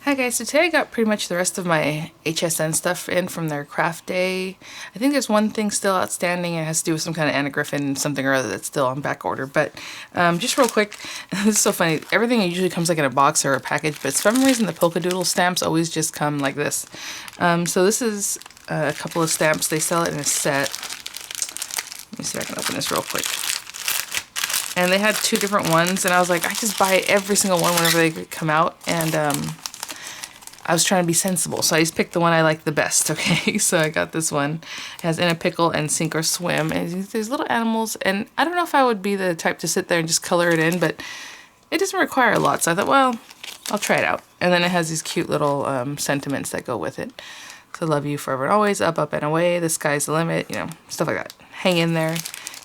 Hi guys, so today I got pretty much the rest of my HSN stuff in from their craft day. I think there's one thing still outstanding. It has to do with some kind of Anna Griffin something or other that's still on back order. But just real quick, this is so funny. Everything usually comes like in a box or a package, but for some reason the polka doodle stamps always just come like this. So this is a couple of stamps. They sell it in a set. Let me see if I can open this real quick. And they had two different ones, and I was like, I just buy every single one whenever they come out, and I was trying to be sensible, so I just picked the one I like the best, okay? So I got this one. It has In a Pickle and Sink or Swim, and there's little animals, and I don't know if I would be the type to sit there and just color it in, but it doesn't require a lot, so I thought, well, I'll try it out. And then it has these cute little sentiments that go with it. So love you forever and always, up, up, and away, the sky's the limit, you know, stuff like that. Hang in there,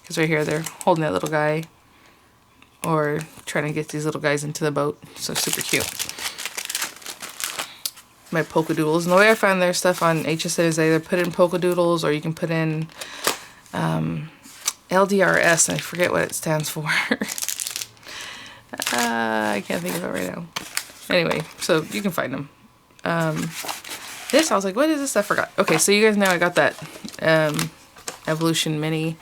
because right here they're holding that little guy, or trying to get these little guys into the boat, so super cute. My polka doodles, and the way I found their stuff on HSN is they either put in polka doodles or you can put in LDRS, and I forget what it stands for. I can't think of it right now. Anyway, so you can find them. This, I was like, what is this? I forgot. Okay, so you guys know I got that Evolution Mini.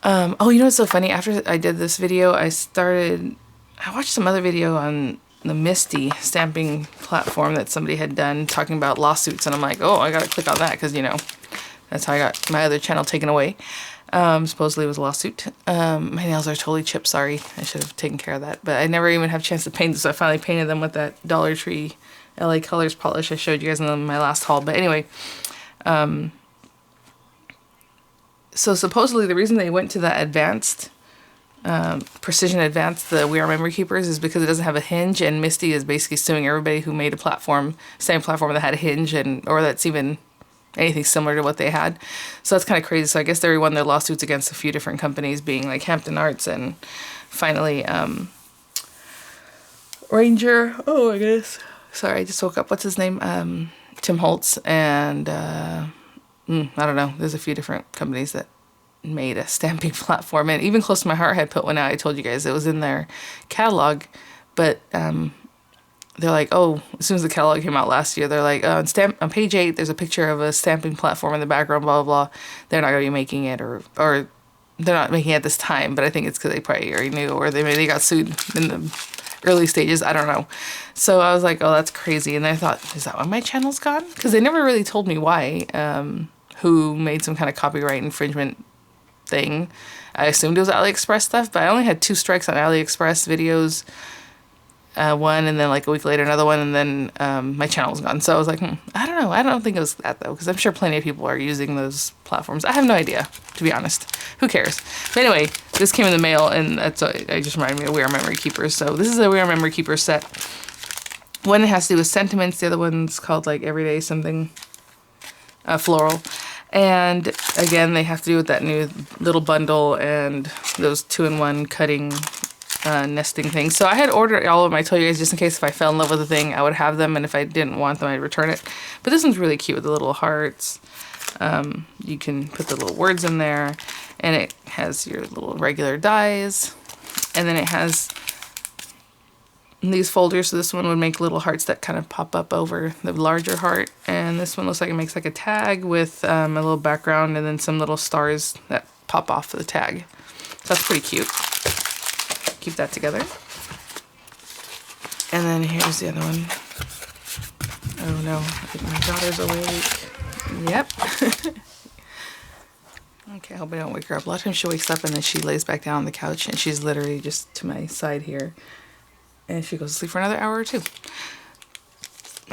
Oh, you know what's so funny? After I did this video, I watched some other video on the Misty stamping platform that somebody had done talking about lawsuits, and I'm like, oh, I gotta click on that because, you know, that's how I got my other channel taken away. Supposedly it was a lawsuit. My nails are totally chipped, sorry. I should have taken care of that, but I never even had a chance to paint them, so I finally painted them with that Dollar Tree LA Colors polish I showed you guys in my last haul. But anyway, so supposedly the reason they went to that advanced Precision Advanced, the We Are Memory Keepers, is because it doesn't have a hinge, and Misty is basically suing everybody who made a platform, same platform that had a hinge, or that's even anything similar to what they had. So that's kind of crazy. So I guess they won their lawsuits against a few different companies, being like Hampton Arts, and finally Ranger, oh I guess, sorry, I just woke up, what's his name, Tim Holtz, and I don't know, there's a few different companies that made a stamping platform, and even Close to My Heart had put one out. I told you guys it was in their catalog, but they're like, oh, as soon as the catalog came out last year, they're like, on page 8 there's a picture of a stamping platform in the background, blah blah blah. They're not going to be making it, or they're not making it at this time, but I think it's because they probably already knew, or they got sued in the early stages, I don't know. So I was like, oh, that's crazy. And I thought, is that why my channel's gone? Because they never really told me why, who made some kind of copyright infringement thing. I assumed it was AliExpress stuff, but I only had 2 strikes on AliExpress videos, one, and then like a week later another one, and then my channel was gone. So I was like, I don't know, I don't think it was that though, because I'm sure plenty of people are using those platforms. I have no idea, to be honest. Who cares? But anyway, this came in the mail, and that's I just reminded me of We Are Memory Keepers. So this is a We Are Memory Keeper set. One has to do with sentiments, the other one's called like Everyday something, Floral. And again, they have to do with that new little bundle and those 2-in-1 cutting, nesting things. So I had ordered all of them, I told you guys, just in case if I fell in love with the thing, I would have them, and if I didn't want them, I'd return it. But this one's really cute with the little hearts. You can put the little words in there, and it has your little regular dies, and then it has these folders. So this one would make little hearts that kind of pop up over the larger heart, and this one looks like it makes like a tag with a little background and then some little stars that pop off the tag. So that's pretty cute. Keep that together. And then here's the other one. Oh no, I think my daughter's awake. Yep. Okay, I hope I don't wake her up. A lot of times she wakes up and then she lays back down on the couch, and she's literally just to my side here, and she goes to sleep for another hour or 2.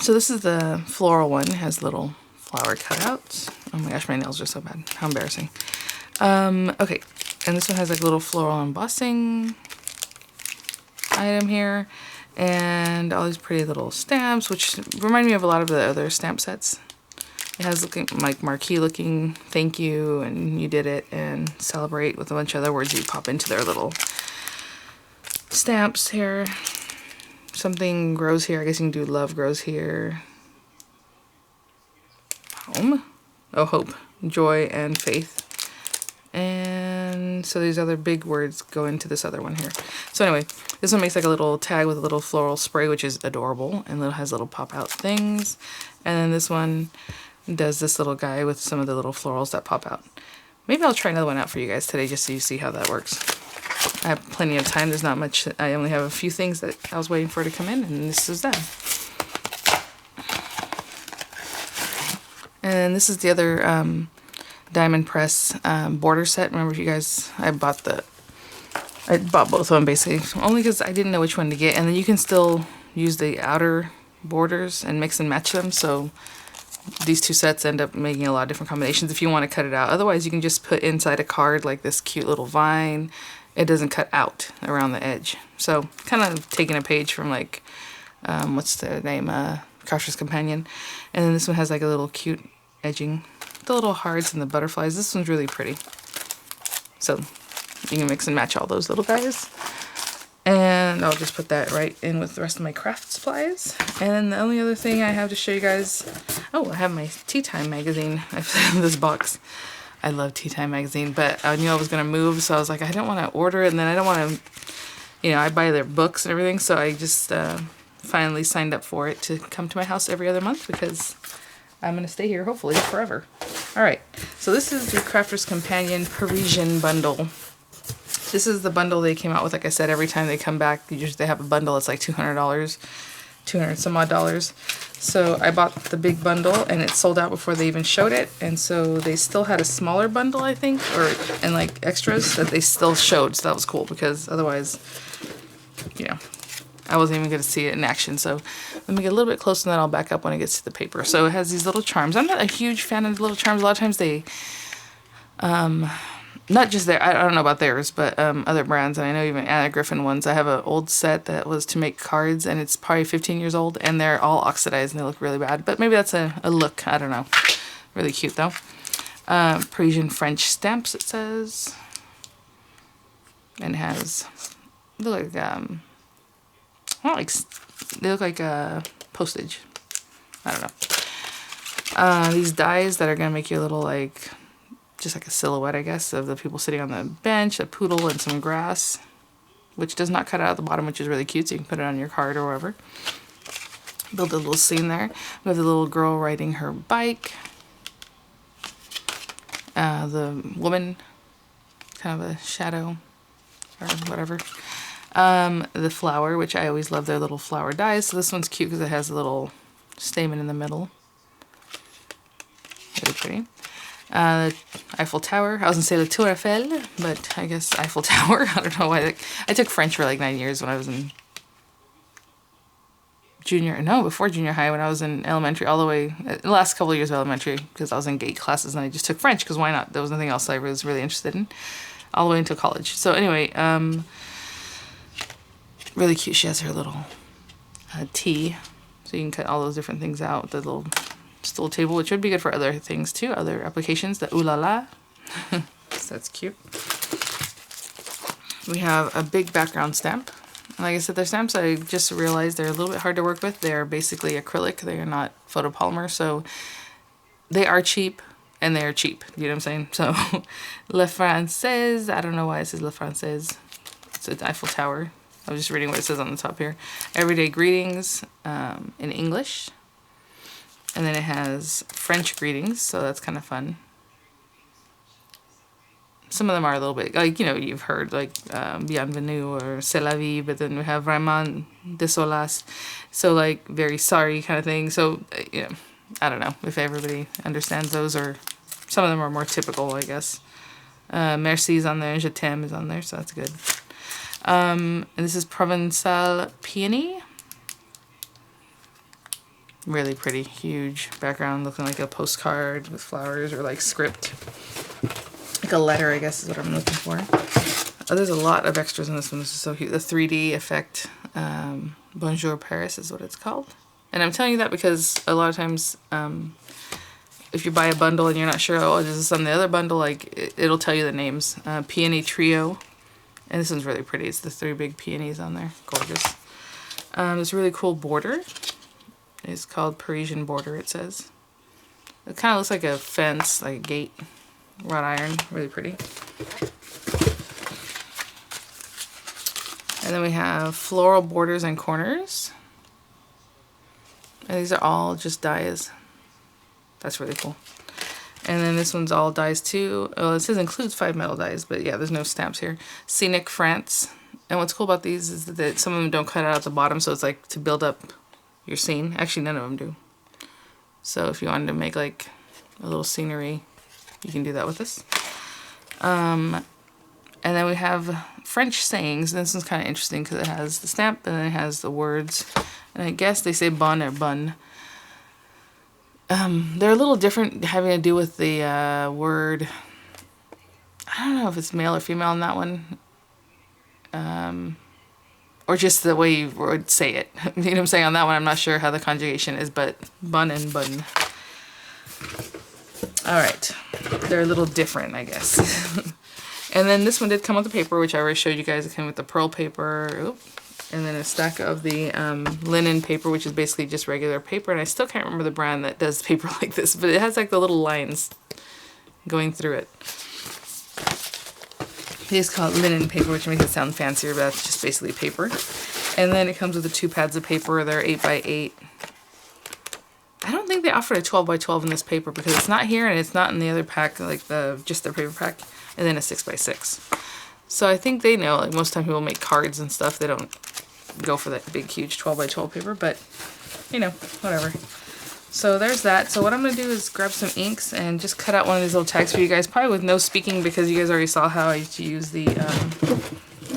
So this is the Floral one. It has little flower cutouts. Oh my gosh, my nails are so bad. How embarrassing. Okay, and this one has like little floral embossing item here, and all these pretty little stamps, which remind me of a lot of the other stamp sets. It has looking like marquee looking thank you, and you did it, and celebrate, with a bunch of other words you pop into their little stamps here. Something grows here. I guess you can do love grows here. Home. Oh, hope, joy, and faith. And one, so these other big words go into this other one here. So anyway, this one makes like a little tag with a little floral spray, which is adorable, and it has little pop out things. And then this one does this little guy with some of the little florals that pop out. Maybe I'll try another one out for you guys today just so you see how that works. I have plenty of time. There's not much. I only have a few things that I was waiting for to come in, and this is done. And this is the other diamond press border set. Remember, if you guys, I bought both of them basically, only because I didn't know which one to get. And then you can still use the outer borders and mix and match them. So these two sets end up making a lot of different combinations if you want to cut it out. Otherwise, you can just put inside a card like this cute little vine. It doesn't cut out around the edge. So kind of taking a page from like, what's the name? Crafter's Companion. And then this one has like a little cute edging. The little hearts and the butterflies. This one's really pretty. So you can mix and match all those little guys. And I'll just put that right in with the rest of my craft supplies. And then the only other thing I have to show you guys, oh, I have my Tea Time magazine. I have this box. I love Tea Time magazine, but I knew I was going to move, so I was like, I don't want to order it, and then I don't want to, you know, I buy their books and everything, so I just finally signed up for it to come to my house every other month because I'm going to stay here, hopefully, forever. Alright, so this is the Crafter's Companion Parisian bundle. This is the bundle they came out with. Like I said, every time they come back, usually they have a bundle. It's like $200, 200 some odd dollars. So I bought the big bundle, and it sold out before they even showed it. And so they still had a smaller bundle, I think, and like extras that they still showed. So that was cool because otherwise, you know, I wasn't even going to see it in action. So let me get a little bit closer, and then I'll back up when it gets to the paper. So it has these little charms. I'm not a huge fan of the little charms. A lot of times they, not just there, I don't know about theirs, but other brands, and I know even Anna Griffin ones. I have an old set that was to make cards, and it's probably 15 years old, and they're all oxidized, and they look really bad. But maybe that's a look. I don't know. Really cute, though. Parisian French stamps, it says. And it has, they look like, they look like postage. I don't know. These dies that are going to make you a little, like, just like a silhouette, I guess, of the people sitting on the bench, a poodle and some grass, which does not cut out at the bottom, which is really cute, so you can put it on your card or wherever. Build a little scene there. We have the little girl riding her bike. The woman, kind of a shadow or whatever. The flower, which I always love their little flower dies. So this one's cute because it has a little stamen in the middle. Really pretty. Eiffel Tower. I was going to say the Tour Eiffel, but I guess Eiffel Tower. I don't know why. I took French for like 9 years when I was in before junior high, when I was in elementary, all the way, the last couple of years of elementary, because I was in gate classes, and I just took French, because why not? There was nothing else I was really interested in, all the way until college. So anyway, really cute. She has her little tea, so you can cut all those different things out, the little stool table, which would be good for other things too, other applications. The ooh la la. So that's cute. We have a big background stamp. Like I said, they're stamps I just realized they're a little bit hard to work with. They're basically acrylic. They are not photopolymer, so they are cheap, and they are cheap. You know what I'm saying? So, Le Française. I don't know why it says Le Française. It's an Eiffel Tower. I was just reading what it says on the top here. Everyday greetings in English. And then it has French greetings, so that's kind of fun. Some of them are a little bit, like, you know, you've heard, like, bienvenue or c'est la vie, but then we have vraiment désolas, so, like, very sorry kind of thing. So, you know, I don't know if everybody understands those, or some of them are more typical, I guess. Merci is on there, je t'aime is on there, so that's good. And this is Provençal Peony. Really pretty, huge background, looking like a postcard with flowers, or like script. Like a letter, I guess is what I'm looking for. Oh, there's a lot of extras in this one. This is so cute. The 3D effect, Bonjour Paris is what it's called. And I'm telling you that because a lot of times, if you buy a bundle and you're not sure, oh, is this on the other bundle, like, it'll tell you the names. Peony Trio. And this one's really pretty. It's the 3 big peonies on there. Gorgeous. This really cool border. It's called Parisian border, it says. It kind of looks like a fence, like a gate. Wrought iron. Really pretty. And then we have floral borders and corners. And these are all just dies. That's really cool. And then this one's all dies too. Well, it says includes 5 metal dies, but yeah, there's no stamps here. Scenic France. And what's cool about these is that some of them don't cut out at the bottom, so it's like to build up your scene. Actually, none of them do. So if you wanted to make like a little scenery, you can do that with this. And then we have French sayings. This one's kind of interesting because it has the stamp and then it has the words. And I guess they say bon or bun. They're a little different, having to do with the word. I don't know if it's male or female on that one. Or just the way you would say it. You know what I'm saying? On that one, I'm not sure how the conjugation is, but bun and bun. Alright. They're a little different, I guess. And then this one did come with the paper, which I already showed you guys. It came with the pearl paper. Oop. And then a stack of the linen paper, which is basically just regular paper. And I still can't remember the brand that does paper like this, but it has like the little lines going through it. They just call it linen paper, which makes it sound fancier, but that's just basically paper. And then it comes with the 2 pads of paper. They're 8x8. I don't think they offered a 12x12 in this paper because it's not here and it's not in the other pack, like just the paper pack, and then a 6x6. So I think they know, like most time people make cards and stuff, they don't go for that big, huge 12x12 paper, but you know, whatever. So there's that. So what I'm going to do is grab some inks and just cut out one of these little tags for you guys, probably with no speaking because you guys already saw how I used to use the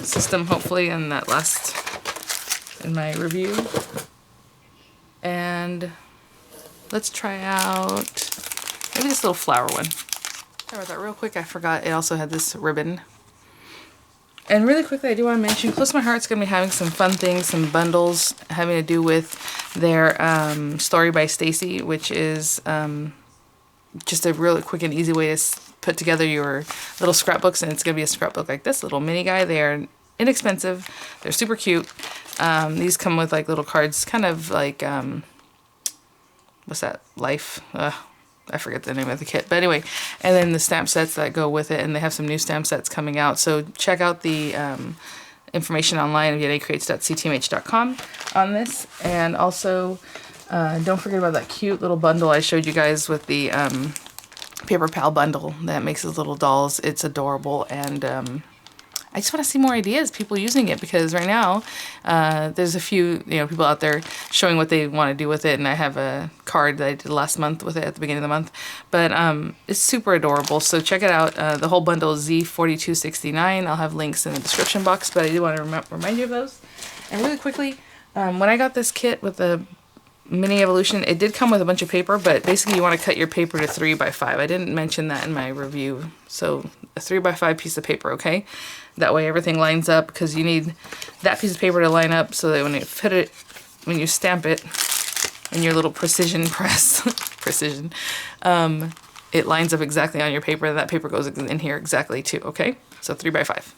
system, hopefully, in that in my review. And let's try out maybe this little flower one. Sorry about that real quick, I forgot it also had this ribbon. And really quickly, I do want to mention, Close to My Heart's going to be having some fun things, some bundles having to do with their Story by Stacy, which is just a really quick and easy way to put together your little scrapbooks. And it's going to be a scrapbook like this, little mini guy. They are inexpensive. They're super cute. These come with like little cards, kind of like, what's that? Life. I forget the name of the kit, but anyway, and then the stamp sets that go with it, and they have some new stamp sets coming out, so check out the information online at yanacreates.ctmh.com on this. And also don't forget about that cute little bundle I showed you guys with the Paper Pal bundle that makes those little dolls. It's adorable, and I just want to see more ideas, people using it, because right now there's a few people out there showing what they want to do with it, and I have a card that I did last month with it at the beginning of the month, but it's super adorable, so check it out. The whole bundle is Z4269. I'll have links in the description box, but I do want to remind you of those. And really quickly, when I got this kit with the Mini Evolution, it did come with a bunch of paper, but basically you want to cut your paper to 3x5. I didn't mention that in my review, so a 3x5 piece of paper, okay? That way everything lines up, because you need that piece of paper to line up so that when you stamp it in your little precision press, it lines up exactly on your paper, and that paper goes in here exactly too, okay? So 3x5.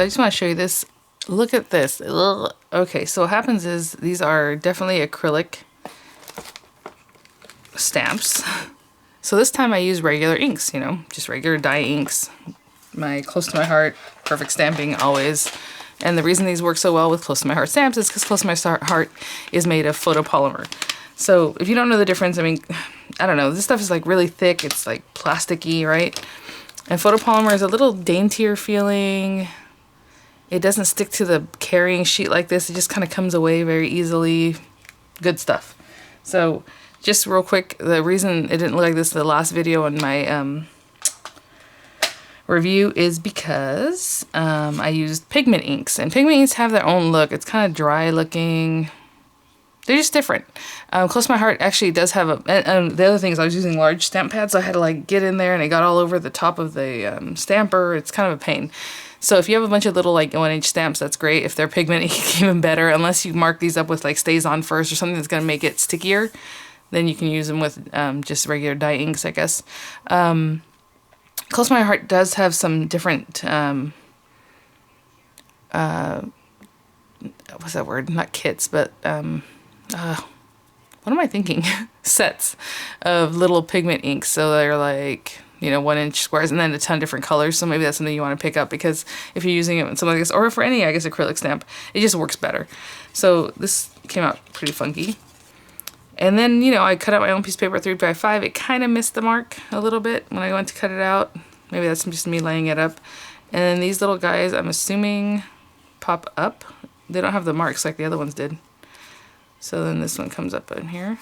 I just want to show you this. Look at this. Ugh. Okay, so what happens is these are definitely acrylic stamps. So this time I use regular inks, you know, just regular dye inks. My Close to My Heart, perfect stamping always. And the reason these work so well with Close to My Heart stamps is because Close to My Heart is made of photopolymer. So if you don't know the difference, I mean, I don't know, this stuff is like really thick. It's like plasticky, right? And photopolymer is a little daintier feeling. It doesn't stick to the carrying sheet like this. It just kind of comes away very easily. Good stuff. So just real quick, the reason it didn't look like this in the last video on my review is because I used pigment inks. And pigment inks have their own look. It's kind of dry looking. They're just different. Close to My Heart actually does have a... And the other thing is I was using large stamp pads, so I had to like get in there and it got all over the top of the stamper. It's kind of a pain. So if you have a bunch of little like 1-inch stamps, that's great. If they're pigment ink, even better. Unless you mark these up with like Stays On First or something that's going to make it stickier, then you can use them with just regular dye inks, I guess. Close to My Heart does have some different... what's that word? Not kits, but... what am I thinking? Sets of little pigment inks. So they're like, you know, 1-inch squares and then a ton of different colors. So maybe that's something you want to pick up because if you're using it in something like this, or for any, I guess, acrylic stamp, it just works better. So this came out pretty funky. And then, you know, I cut out my own piece of paper 3x5. It kind of missed the mark a little bit when I went to cut it out. Maybe that's just me laying it up. And then these little guys, I'm assuming, pop up. They don't have the marks like the other ones did. So then this one comes up in here.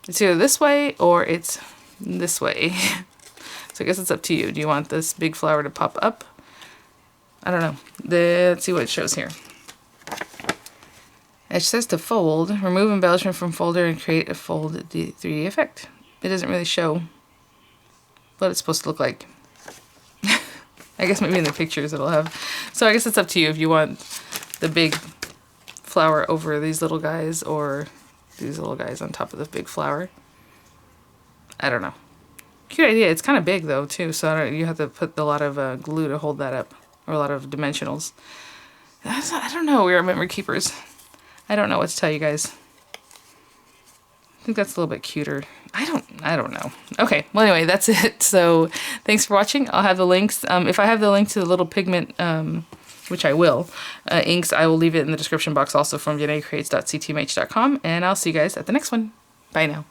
It's either this way or it's this way. So I guess it's up to you. Do you want this big flower to pop up? I don't know. Let's see what it shows here. It says to fold. Remove embellishment from folder and create a fold 3D effect. It doesn't really show what it's supposed to look like. I guess maybe in the pictures it'll have. So I guess it's up to you if you want the big flower over these little guys or these little guys on top of the big flower. I don't know. Cute idea. It's kind of big though too, so you have to put a lot of glue to hold that up, or a lot of dimensionals. I don't know. We are memory keepers. I don't know what to tell you guys. I think that's a little bit cuter. I don't know. Okay, well anyway, that's it. So thanks for watching. I'll have the links. If I have the link to the little pigment which I will, inks, I will leave it in the description box also from JanaeCreates.ctmh.com, and I'll see you guys at the next one. Bye now.